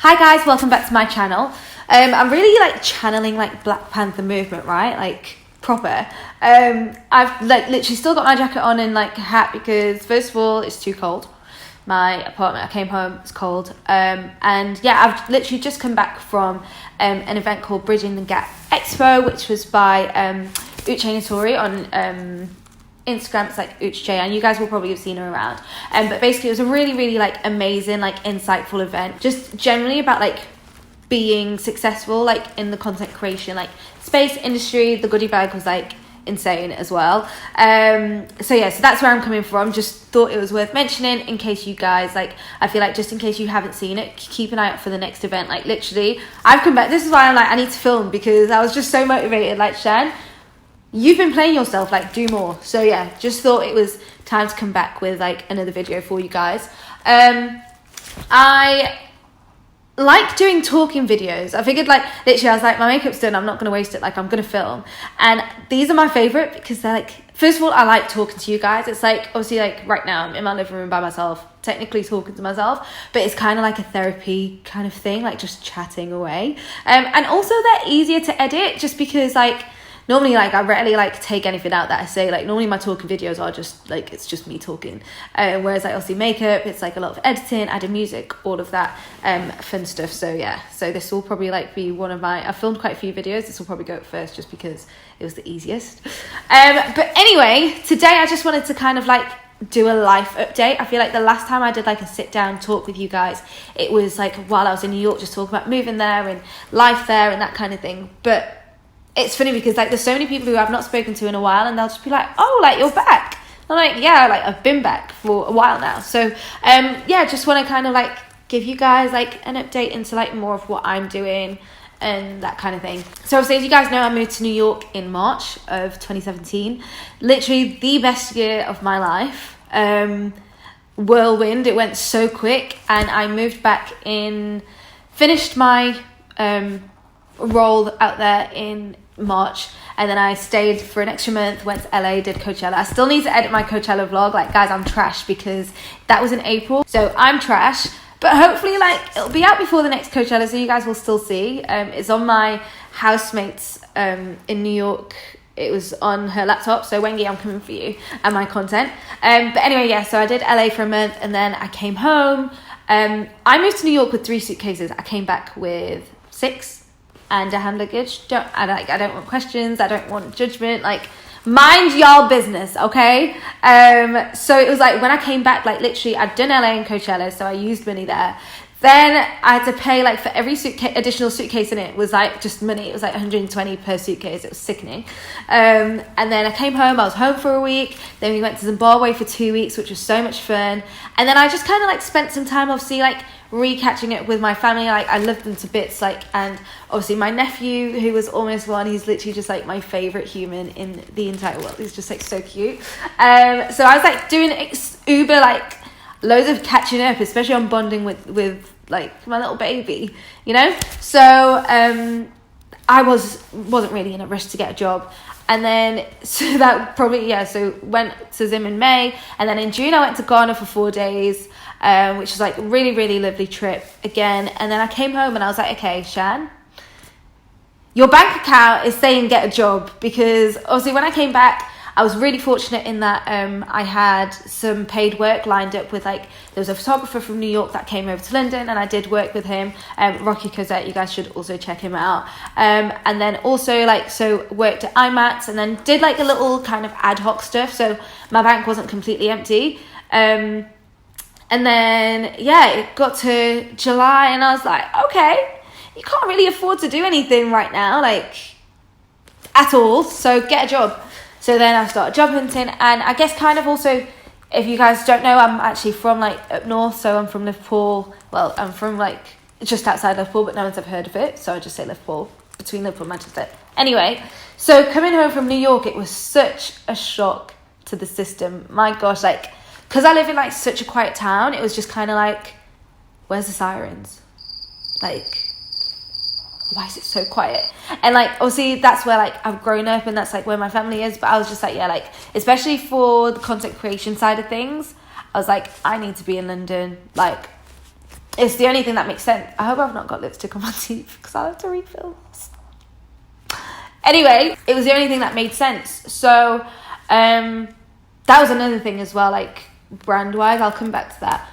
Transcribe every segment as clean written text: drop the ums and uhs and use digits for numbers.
Hi guys, welcome back to my channel. I'm really like channeling like Black Panther movement, right? Like proper. I've like literally still got my jacket on and like a hat because first of all it's too cold. My apartment, I came home, it's cold. And yeah, I've literally just come back from an event called Bridging the Gap Expo, which was by Uche Notori on Instagram. It's like Uche, and you guys will probably have seen her around. But basically it was a really like amazing, like insightful event, just generally about like being successful like in the content creation like space industry. The goodie bag was like insane as well. So yeah, so that's where I'm coming from. Just thought it was worth mentioning in case you guys like, I feel like just in case you haven't seen it, keep an eye out for the next event. Like literally I've come back, this is why I'm like I need to film, because I was just so motivated. Like, Shan, you've been playing yourself, like do more. So yeah, just thought it was time to come back with like another video for you guys. I like doing talking videos. I figured like literally I was like, my makeup's done, I'm not gonna waste it, like I'm gonna film. And these are my favorite because they're like, first of all, I like talking to you guys. It's like obviously like right now I'm in my living room by myself, technically talking to myself, but it's kind of like a therapy kind of thing, like just chatting away. And also they're easier to edit just because like normally like I rarely like take anything out that I say. Like normally my talking videos are just like, it's just me talking. Whereas like obviously makeup, it's like a lot of editing, adding music, all of that fun stuff. So yeah, so this will probably like be one of my, I've filmed quite a few videos. This will probably go up first just because it was the easiest. But anyway, today I just wanted to kind of like do a life update. I feel like the last time I did like a sit down talk with you guys, it was like while I was in New York, just talking about moving there and life there and that kind of thing. But it's funny because like there's so many people who I've not spoken to in a while and they'll just be like, oh, like you're back. I'm like, yeah, like I've been back for a while now. So yeah, just want to kind of like give you guys like an update into like more of what I'm doing and that kind of thing. So obviously, as you guys know, I moved to New York in March of 2017. Literally the best year of my life. Whirlwind, it went so quick. And I moved back in, finished my role out there in March, and then I stayed for an extra month, went to LA, did Coachella. I still need to edit my Coachella vlog. Like guys, I'm trash because that was in April, so I'm trash, but hopefully like it'll be out before the next Coachella, so you guys will still see. It's on my housemate's in New York. It was on her laptop, so Wengi, I'm coming for you and my content. But anyway, yeah, so I did LA for a month and then I came home. I moved to New York with 3 suitcases. I came back with 6 and a hand luggage. I don't want questions, I don't want judgment, like mind y'all business, okay? So it was like when I came back, like literally I'd done LA and Coachella, so I used money there. Then I had to pay like for every additional suitcase in it was like just money. It was like 120 per suitcase. It was sickening. And then I came home. I was home for a week. Then we went to Zimbabwe for 2 weeks, which was so much fun. And then I just kind of like spent some time obviously like recatching it with my family. Like I loved them to bits. Like, and obviously my nephew, who was almost 1, he's literally just like my favorite human in the entire world. He's just like so cute. So I was like doing uber like loads of catching up, especially on bonding with like my little baby, you know. So I wasn't really in a rush to get a job, and then so that probably so went to Zim in May, and then in June I went to Ghana for 4 days, which was like a really lovely trip again. And then I came home and I was like, okay, Shan, your bank account is saying get a job, because obviously when I came back I was really fortunate in that I had some paid work lined up with like, there was a photographer from New York that came over to London and I did work with him, Rocky Cosette, you guys should also check him out. And then also like, so worked at IMAX and then did like a little kind of ad hoc stuff, so my bank wasn't completely empty. And then yeah, it got to July and I was like, okay, you can't really afford to do anything right now, like at all, so get a job. So then I started job hunting, and I guess kind of also, if you guys don't know, I'm actually from like up north, so I'm from Liverpool. Well, I'm from like just outside Liverpool, but no one's ever heard of it, so I just say Liverpool, between Liverpool and Manchester. Anyway, so coming home from New York, it was such a shock to the system. My gosh, like, because I live in like such a quiet town, it was just kind of like, where's the sirens? Like, why is it so quiet? And like obviously that's where like I've grown up and that's like where my family is, but I was just like, yeah, like especially for the content creation side of things, I was like, I need to be in London. Like It's the only thing that makes sense. I hope I've not got lipstick on my teeth because I'll have to refill. Anyway, it was the only thing that made sense. So that was another thing as well, like brand wise. I'll come back to that.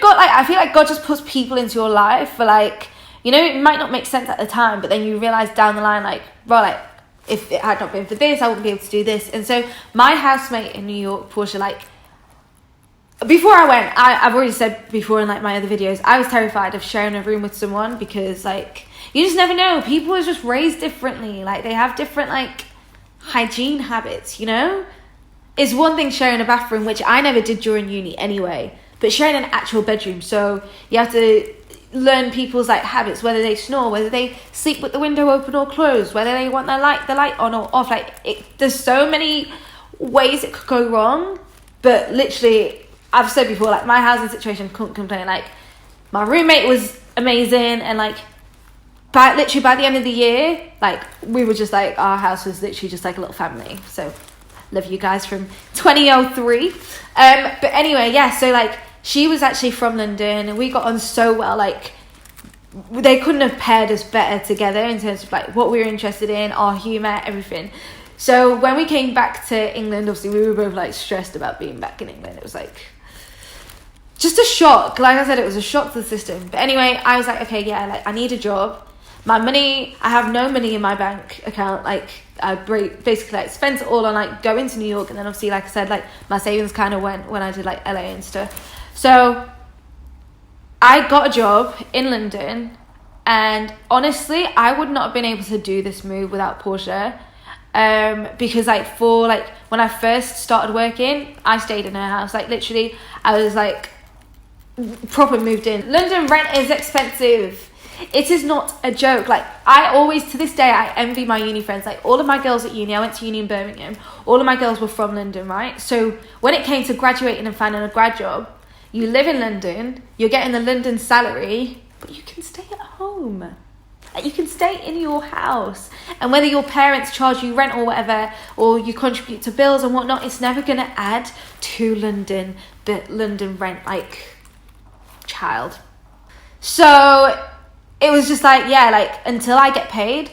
God, like I feel like God just puts people into your life for like, it might not make sense at the time, but then you realize down the line, like, bro, like if it had not been for this, I wouldn't be able to do this. And so my housemate in New York, Portia, like, before I went, I've already said before in like my other videos, I was terrified of sharing a room with someone because like you just never know. People are just raised differently. Like they have different like hygiene habits, It's one thing sharing a bathroom, which I never did during uni anyway, but sharing an actual bedroom. So you have to learn people's like habits, whether they snore, whether they sleep with the window open or closed, whether they want the light on or off. Like there's so many ways it could go wrong, but literally, I've said before, like my housing situation, couldn't complain. Like my roommate was amazing, and like by the end of the year, like we were just like, our house was literally just like a little family. So love you guys from 2003. But anyway, yeah, so like she was actually from London and we got on so well. Like they couldn't have paired us better together in terms of like what we were interested in, our humour, everything. So when we came back to England, obviously we were both like stressed about being back in England. It was like just a shock. Like I said, it was a shock to the system. But anyway, I was like, okay, yeah, like I need a job. I have no money in my bank account. Like I basically like spent it all on like going to New York, and then obviously, like I said, like my savings kind of went when I did like LA and stuff. So I got a job in London, and honestly, I would not have been able to do this move without Portia. Because like when I first started working, I stayed in her house. Like literally, I was like proper moved in. London rent is expensive. It is not a joke. Like I always, to this day, I envy my uni friends. Like all of my girls at uni, I went to uni in Birmingham. All of my girls were from London, right? So when it came to graduating and finding a grad job, you live in London, you're getting the London salary, but you can stay at home. Like you can stay in your house, and whether your parents charge you rent or whatever, or you contribute to bills and whatnot, it's never gonna add to London rent, like child. So it was just like, yeah, like until I get paid,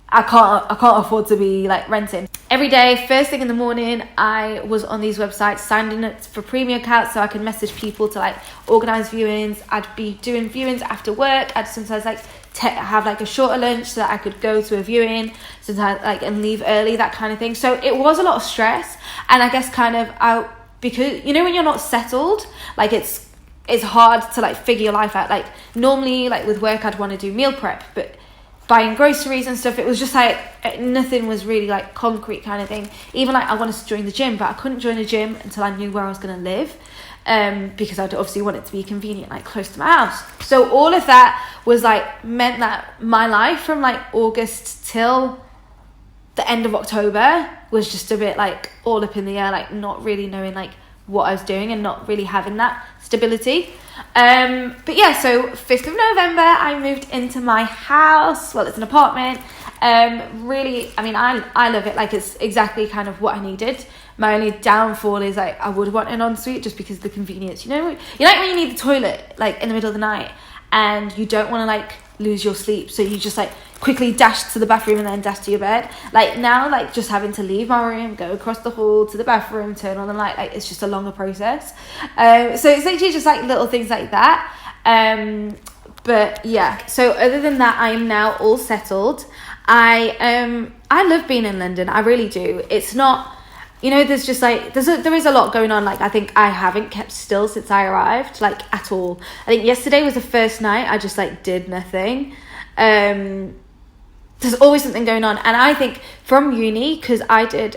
I can't afford to be like renting. Every day, first thing in the morning, I was on these websites signing up for premium accounts so I could message people to like organize viewings. I'd be doing viewings after work. I'd sometimes like have like a shorter lunch so that I could go to a viewing, sometimes like and leave early, that kind of thing. So it was a lot of stress, and I guess kind of because when you're not settled, like it's hard to like figure your life out. Like normally, like with work, I'd want to do meal prep, but buying groceries and stuff, it was just like nothing was really like concrete kind of thing. Even like I wanted to join the gym, but I couldn't join a gym until I knew where I was going to live, because I'd obviously want it to be convenient, like close to my house. So all of that was like meant that my life from like August till the end of October was just a bit like all up in the air, like not really knowing like what I was doing and not really having that stability. But yeah, so 5th of November, I moved into my house. Well, it's an apartment. Really, I mean, I love it. Like it's exactly kind of what I needed. My only downfall is like I would want an ensuite just because of the convenience. You like when you need the toilet like in the middle of the night and you don't want to like lose your sleep, so you just like quickly dash to the bathroom and then dash to your bed. Like now, like just having to leave my room, go across the hall to the bathroom, turn on the light, like it's just a longer process. So it's literally just like little things like that. But yeah, so other than that, I am now all settled. I love being in London. I really do. It's not, there's just like there is a lot going on. Like I think I haven't kept still since I arrived, like at all. I think yesterday was the first night I just like did nothing. There's always something going on, and I think from uni, because I did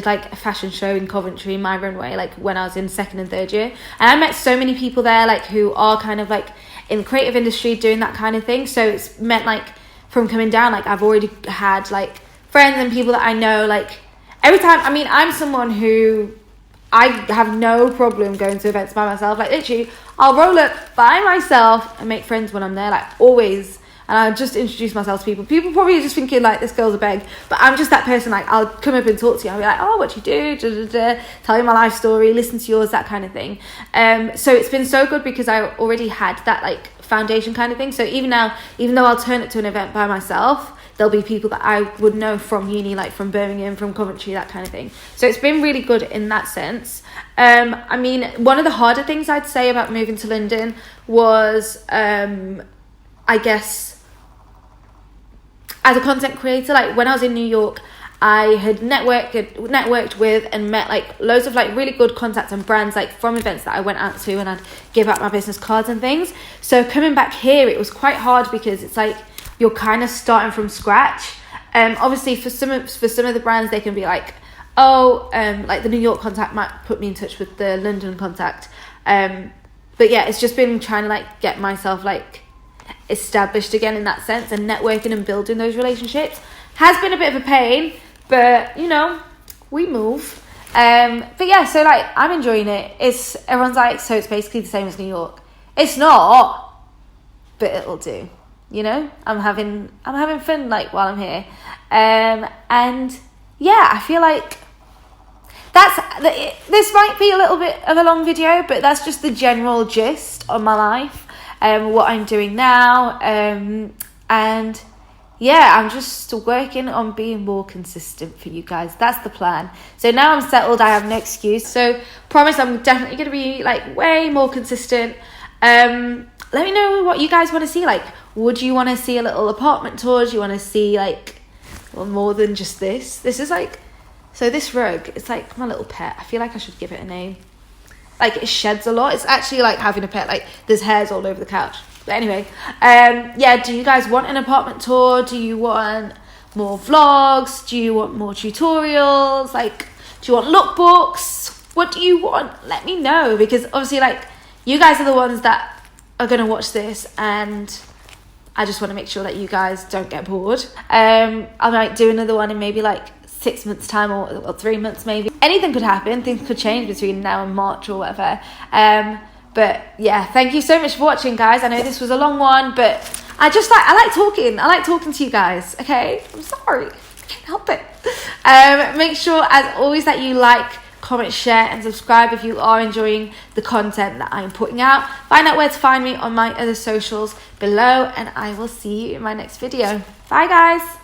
like a fashion show in Coventry, my runway, like when I was in 2nd and 3rd year, and I met so many people there like who are kind of like in the creative industry doing that kind of thing. So it's meant like from coming down, like I've already had like friends and people that I know, like every time. I mean, I'm someone who I have no problem going to events by myself. Like literally, I'll roll up by myself and make friends when I'm there. Like always, and I just introduce myself to people. People probably are just thinking like, this girl's a beg, but I'm just that person. Like, I'll come up and talk to you. I'll be like, oh, what do you do? Da, da, da. Tell you my life story, listen to yours, that kind of thing. So it's been so good because I already had that like foundation kind of thing. So even now, even though I'll turn it to an event by myself, there'll be people that I would know from uni, like from Birmingham, from Coventry, that kind of thing. So it's been really good in that sense. I mean, one of the harder things I'd say about moving to London was, I guess, as a content creator, like when I was in New York, I had networked with and met like loads of like really good contacts and brands like from events that I went out to, and I'd give out my business cards and things. So coming back here, it was quite hard because it's like you're kind of starting from scratch. Obviously for some of the brands, they can be like, oh, like the New York contact might put me in touch with the London contact. But yeah, it's just been trying to like get myself like established again in that sense, and networking and building those relationships has been a bit of a pain, but you know, we move. But yeah, so like I'm enjoying it. Everyone's like, so it's basically the same as New York. It's not, but it'll do. You know, I'm having fun like while I'm here. And yeah, I feel like this might be a little bit of a long video, but that's just the general gist of my life, what I'm doing now, and yeah, I'm just working on being more consistent for you guys. That's the plan. So now I'm settled, I have no excuse. So promise I'm definitely going to be like way more consistent. Let me know what you guys want to see. Like, would you want to see a little apartment tour? Do you want to see like, well, more than just this? This is like, so this rug, it's like my little pet. I feel like I should give it a name. Like, it sheds a lot. It's actually like having a pet. Like, there's hairs all over the couch. But anyway, yeah, do you guys want an apartment tour? Do you want more vlogs? Do you want more tutorials? Like, do you want lookbooks? What do you want? Let me know, because obviously, like, you guys are the ones that are going to watch this, and I just want to make sure that you guys don't get bored. I might do another one in maybe like 6 months time, or 3 months maybe. Anything could happen. Things could change between now and March or whatever. But yeah, thank you so much for watching, guys. I know this was a long one, but I like talking. I like talking to you guys. Okay, I'm sorry, I can't help it. Make sure, as always, that you like, comment, share, and subscribe if you are enjoying the content that I'm putting out. Find out where to find me on my other socials below, and I will see you in my next video. Bye, guys.